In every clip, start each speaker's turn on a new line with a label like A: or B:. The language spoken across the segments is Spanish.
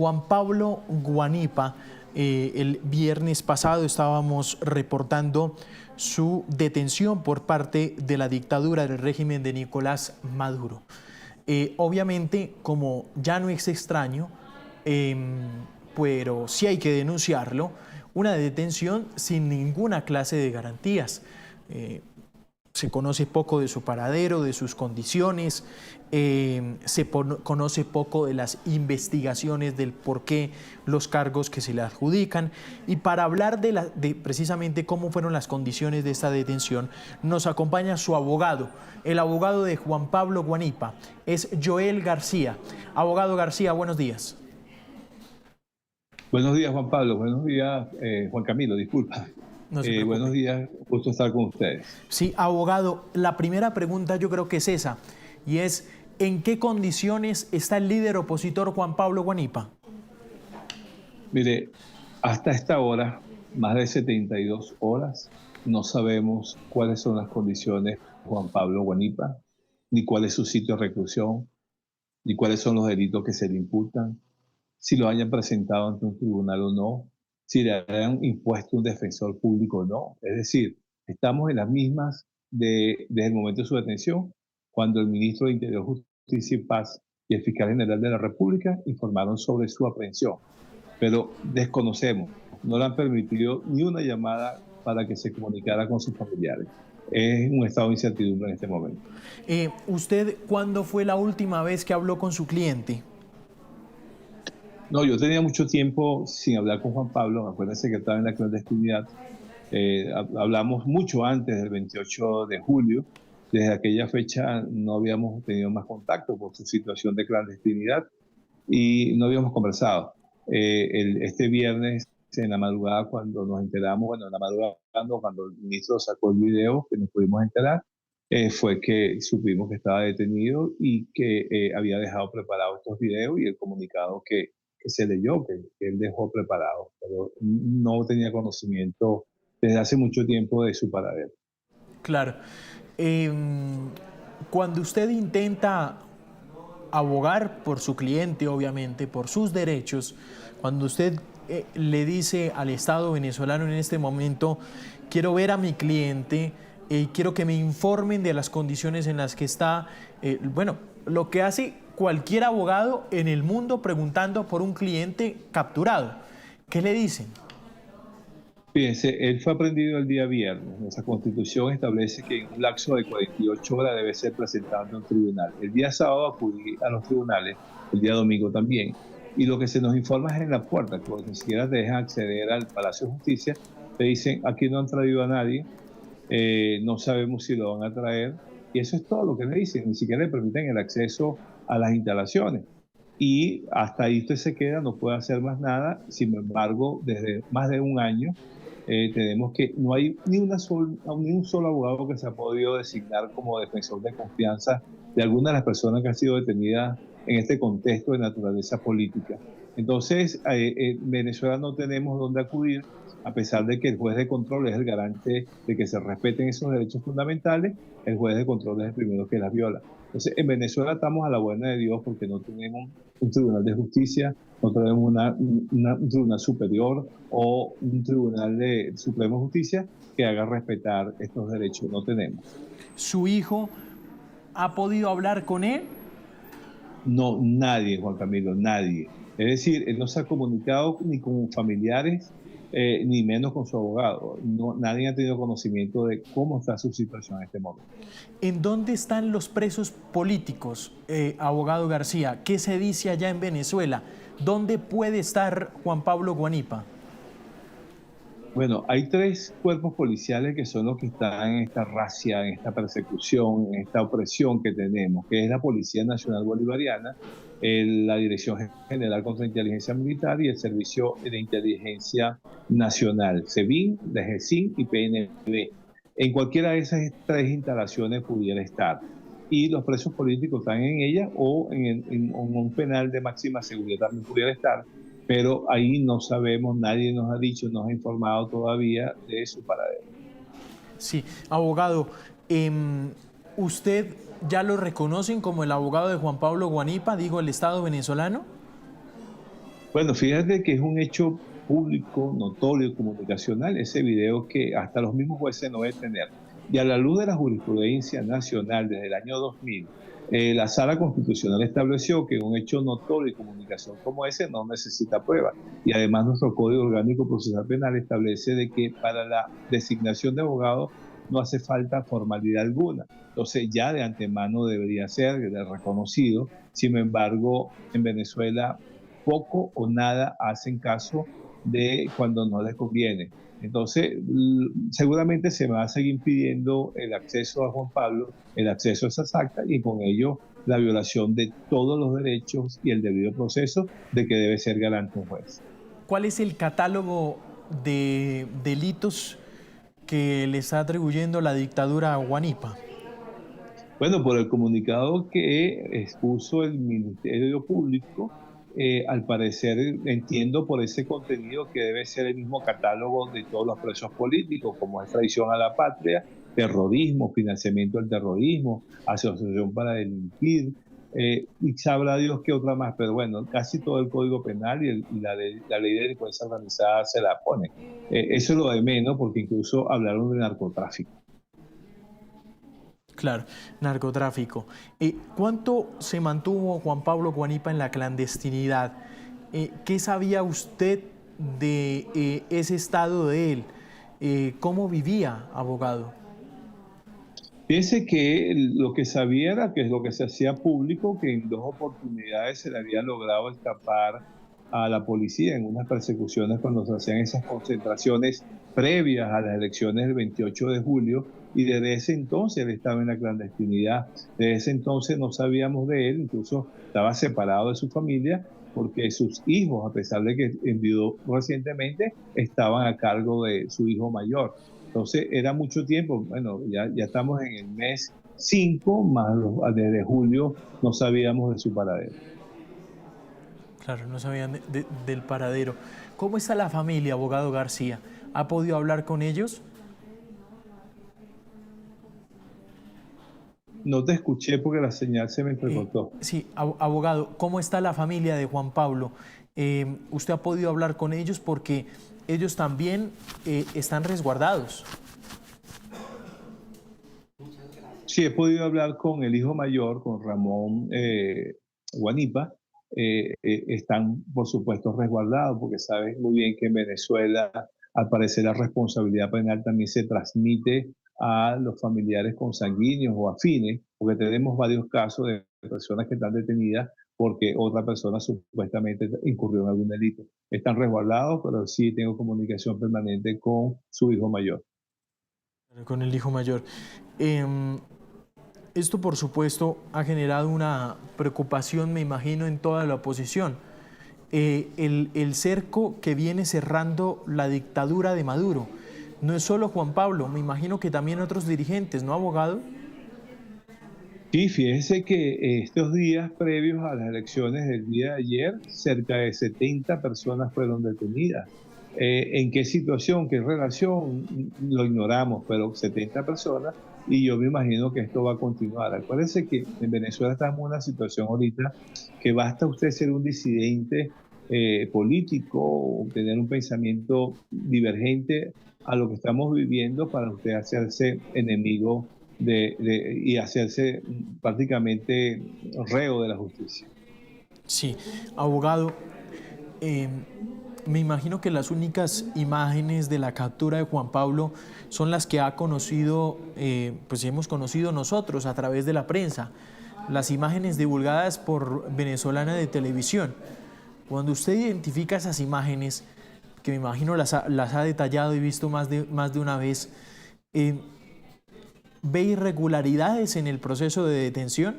A: Juan Pablo Guanipa, el viernes pasado estábamos reportando su detención por parte de la dictadura del régimen de Nicolás Maduro. Obviamente, como ya no es extraño, pero sí hay que denunciarlo, una detención sin ninguna clase de garantías. Se conoce poco de su paradero, de sus condiciones, conoce poco de las investigaciones del por qué los cargos que se le adjudican. Y para hablar de precisamente cómo fueron las condiciones de esta detención, nos acompaña su abogado, el abogado de Juan Pablo Guanipa, es Joel García. Abogado García, buenos días.
B: Buenos días, Juan Pablo. Buenos días, Juan Camilo, disculpa.
A: No se preocupe.
B: Buenos días, gusto estar con ustedes.
A: Sí, abogado, la primera pregunta yo creo que es esa, y es, ¿en qué condiciones está el líder opositor Juan Pablo Guanipa?
B: Mire, hasta esta hora, más de 72 horas, no sabemos cuáles son las condiciones de Juan Pablo Guanipa, ni cuál es su sitio de reclusión, ni cuáles son los delitos que se le imputan, si lo hayan presentado ante un tribunal o no, si le hayan impuesto un defensor público o no. Es decir, estamos en las mismas desde el momento de su detención, cuando el ministro de Interior, Justicia y Paz y el fiscal general de la República informaron sobre su aprehensión. Pero desconocemos, no le han permitido ni una llamada para que se comunicara con sus familiares. Es un estado de incertidumbre en este momento.
A: ¿Usted cuándo fue la última vez que habló con su cliente?
B: No, yo tenía mucho tiempo sin hablar con Juan Pablo, acuérdense que estaba en la clandestinidad. Hablamos mucho antes del 28 de julio. Desde aquella fecha no habíamos tenido más contacto por su situación de clandestinidad y no habíamos conversado. Este viernes, en la madrugada, cuando nos enteramos, bueno, en la madrugada, cuando el ministro sacó el video, que nos pudimos enterar, fue que supimos que estaba detenido y que había dejado preparados estos videos y el comunicado que se leyó, que él dejó preparado, pero no tenía conocimiento desde hace mucho tiempo de su paradero.
A: Claro. Cuando usted intenta abogar por su cliente, obviamente, por sus derechos, cuando usted le dice al Estado venezolano en este momento, quiero ver a mi cliente, quiero que me informen de las condiciones en las que está, bueno, lo que hace cualquier abogado en el mundo preguntando por un cliente capturado. ¿Qué le dicen?
B: Fíjense, él fue aprendido el día viernes. Nuestra Constitución establece que en un lapso de 48 horas debe ser presentado ante un tribunal. El día sábado acudí a los tribunales, el día domingo también, y lo que se nos informa es en la puerta, que ni siquiera te dejan acceder al Palacio de Justicia. Te dicen, aquí no han traído a nadie, no sabemos si lo van a traer, y eso es todo lo que le dicen, ni siquiera le permiten el acceso a las instalaciones. Y hasta ahí usted se queda, no puede hacer más nada. Sin embargo, desde más de un año, tenemos que no hay ni un solo abogado que se ha podido designar como defensor de confianza de alguna de las personas que han sido detenidas en este contexto de naturaleza política. Entonces, en Venezuela no tenemos dónde acudir, a pesar de que el juez de control es el garante de que se respeten esos derechos fundamentales. El juez de control es el primero que las viola. Entonces, en Venezuela estamos a la buena de Dios porque no tenemos un tribunal de justicia, no tenemos un tribunal superior o un tribunal de Suprema Justicia que haga respetar estos derechos. No tenemos.
A: ¿Su hijo ha podido hablar con él?
B: No, nadie, Juan Camilo, nadie. Es decir, él no se ha comunicado ni con familiares, ni menos con su abogado. No, nadie ha tenido conocimiento de cómo está su situación en este momento.
A: ¿En dónde están los presos políticos, abogado García? ¿Qué se dice allá en Venezuela? ¿Dónde puede estar Juan Pablo Guanipa?
B: Bueno, hay 3 cuerpos policiales que son los que están en esta racia, en esta persecución, en esta opresión que tenemos, que es la Policía Nacional Bolivariana, la Dirección General contra Inteligencia Militar y el Servicio de Inteligencia Nacional, SEBIN, DGCIN y PNB. En cualquiera de esas 3 instalaciones pudiera estar. Y los presos políticos están en ella o en un penal de máxima seguridad también pudiera estar. Pero ahí no sabemos, nadie nos ha dicho, nos ha informado todavía de su paradero.
A: Sí, abogado, ¿usted ya lo reconocen como el abogado de Juan Pablo Guanipa, digo, el Estado venezolano?
B: Bueno, fíjate que es un hecho público, notorio, comunicacional, ese video que hasta los mismos jueces no deben tener. Y a la luz de la jurisprudencia nacional desde el año 2000, la Sala Constitucional estableció que un hecho notorio y comunicación como ese no necesita prueba. Y además nuestro Código Orgánico Procesal Penal establece de que para la designación de abogado no hace falta formalidad alguna. Entonces ya de antemano debería ser reconocido. Sin embargo, en Venezuela poco o nada hacen caso de cuando no les conviene. Entonces, seguramente se va a seguir pidiendo el acceso a Juan Pablo, el acceso a esas actas y con ello la violación de todos los derechos y el debido proceso de que debe ser garante un juez.
A: ¿Cuál es el catálogo de delitos que le está atribuyendo la dictadura a Guanipa?
B: Bueno, por el comunicado que expuso el Ministerio Público, al parecer entiendo por ese contenido que debe ser el mismo catálogo de todos los presos políticos, como es traición a la patria, terrorismo, financiamiento del terrorismo, asociación para delinquir, y sabrá Dios qué otra más, pero bueno, casi todo el Código Penal y la ley de delincuencia organizada se la pone. Eso es lo de menos, porque incluso hablaron de narcotráfico.
A: Claro, narcotráfico. ¿Cuánto se mantuvo Juan Pablo Guanipa en la clandestinidad? ¿Qué sabía usted de ese estado de él? ¿Cómo vivía, abogado?
B: Fíjense que lo que sabía era que es lo que se hacía público, que en 2 oportunidades se le había logrado escapar a la policía en unas persecuciones cuando se hacían esas concentraciones previas a las elecciones del 28 de julio, y desde ese entonces él estaba en la clandestinidad. Desde ese entonces no sabíamos de él, incluso estaba separado de su familia, porque sus hijos, a pesar de que enviudó recientemente, estaban a cargo de su hijo mayor. Entonces era mucho tiempo, bueno, ya estamos en el mes 5, más desde julio no sabíamos de su paradero.
A: Claro, no sabían del paradero. ¿Cómo está la familia, abogado García? ¿Ha podido hablar con ellos?
B: No te escuché porque la señal se me entrecortó.
A: Sí, abogado, ¿cómo está la familia de Juan Pablo? ¿Usted ha podido hablar con ellos? Porque ellos también están resguardados.
B: Sí, he podido hablar con el hijo mayor, con Ramón Guanipa. Están, por supuesto, resguardados, porque sabes muy bien que en Venezuela, al parecer, la responsabilidad penal también se transmite a los familiares consanguíneos o afines, porque tenemos varios casos de personas que están detenidas porque otra persona supuestamente incurrió en algún delito. Están resguardados, pero sí tengo comunicación permanente con su hijo mayor.
A: Con el hijo mayor. Esto, por supuesto, ha generado una preocupación, me imagino, en toda la oposición. El cerco que viene cerrando la dictadura de Maduro. No es solo Juan Pablo, me imagino que también otros dirigentes, ¿no, abogado?
B: Sí, fíjese que estos días previos a las elecciones del día de ayer, cerca de 70 personas fueron detenidas. ¿En qué situación, qué relación? Lo ignoramos, pero 70 personas, y yo me imagino que esto va a continuar. Acuérdense que en Venezuela estamos en una situación ahorita que basta usted ser un disidente político o tener un pensamiento divergente a lo que estamos viviendo para usted hacerse enemigo y hacerse prácticamente reo de la justicia.
A: Sí, abogado, eh, me imagino que las únicas imágenes de la captura de Juan Pablo son las que ha conocido, pues hemos conocido nosotros a través de la prensa, las imágenes divulgadas por Venezolana de Televisión. Cuando usted identifica esas imágenes, que me imagino las ha detallado y visto más de una vez, ¿ve irregularidades en el proceso de detención?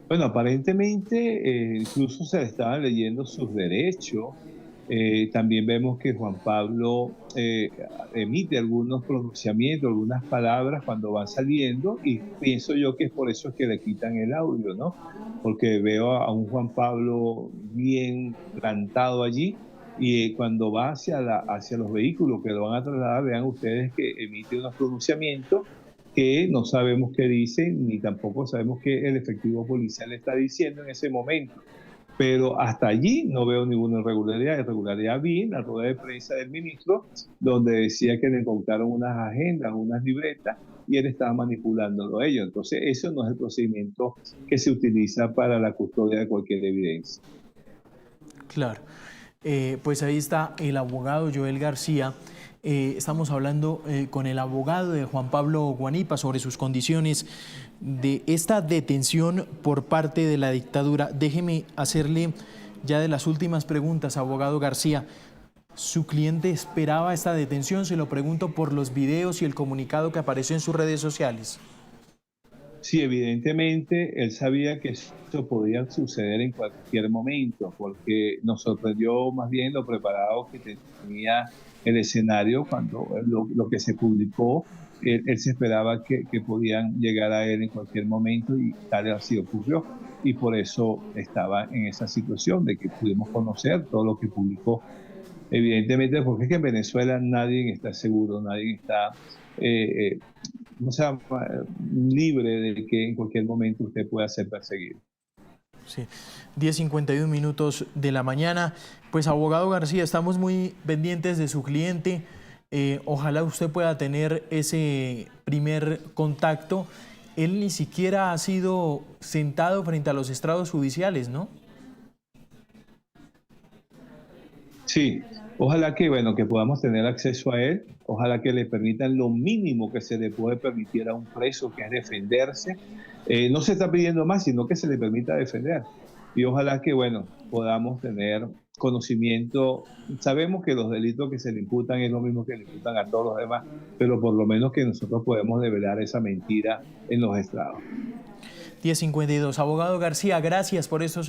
B: Bueno, aparentemente incluso se le estaban leyendo sus derechos. También vemos que Juan Pablo emite algunos pronunciamientos, algunas palabras cuando van saliendo, y pienso yo que es por eso que le quitan el audio, ¿no? Porque veo a un Juan Pablo bien plantado allí, y cuando va hacia los vehículos que lo van a trasladar, vean ustedes que emite unos pronunciamientos que no sabemos qué dice, ni tampoco sabemos qué el efectivo policial está diciendo en ese momento. pero hasta allí no veo ninguna irregularidad. Irregularidad vi en la rueda de prensa del ministro, donde decía que le incautaron unas agendas, unas libretas, y él estaba manipulándolo a ellos. Entonces, eso no es el procedimiento que se utiliza para la custodia de cualquier evidencia.
A: Claro. Pues ahí está el abogado Joel García. Estamos hablando con el abogado de Juan Pablo Guanipa sobre sus condiciones de esta detención por parte de la dictadura. Déjeme hacerle ya de las últimas preguntas, abogado García. ¿Su cliente esperaba esta detención? Se lo pregunto por los videos y el comunicado que apareció en sus redes sociales.
B: Sí, evidentemente él sabía que esto podía suceder en cualquier momento, porque nos sorprendió más bien lo preparado que tenía el escenario cuando lo que se publicó. Él se esperaba que podían llegar a él en cualquier momento y tal así ocurrió. Y por eso estaba en esa situación de que pudimos conocer todo lo que publicó. Evidentemente, porque es que en Venezuela nadie está seguro, nadie está no sea libre de que en cualquier momento usted pueda ser perseguido.
A: Sí, 10:51 minutos de la mañana. Pues abogado García, estamos muy pendientes de su cliente. Ojalá usted pueda tener ese primer contacto. Él ni siquiera ha sido sentado frente a los estrados judiciales, ¿no?
B: Sí, ojalá que, bueno, que podamos tener acceso a él, ojalá que le permitan lo mínimo que se le puede permitir a un preso, que es defenderse. No se está pidiendo más, sino que se le permita defender. Y ojalá que, bueno, podamos tener conocimiento. Sabemos que los delitos que se le imputan es lo mismo que le imputan a todos los demás, pero por lo menos que nosotros podemos develar esa mentira en los estrados.
A: 10:52. Abogado García, gracias por estos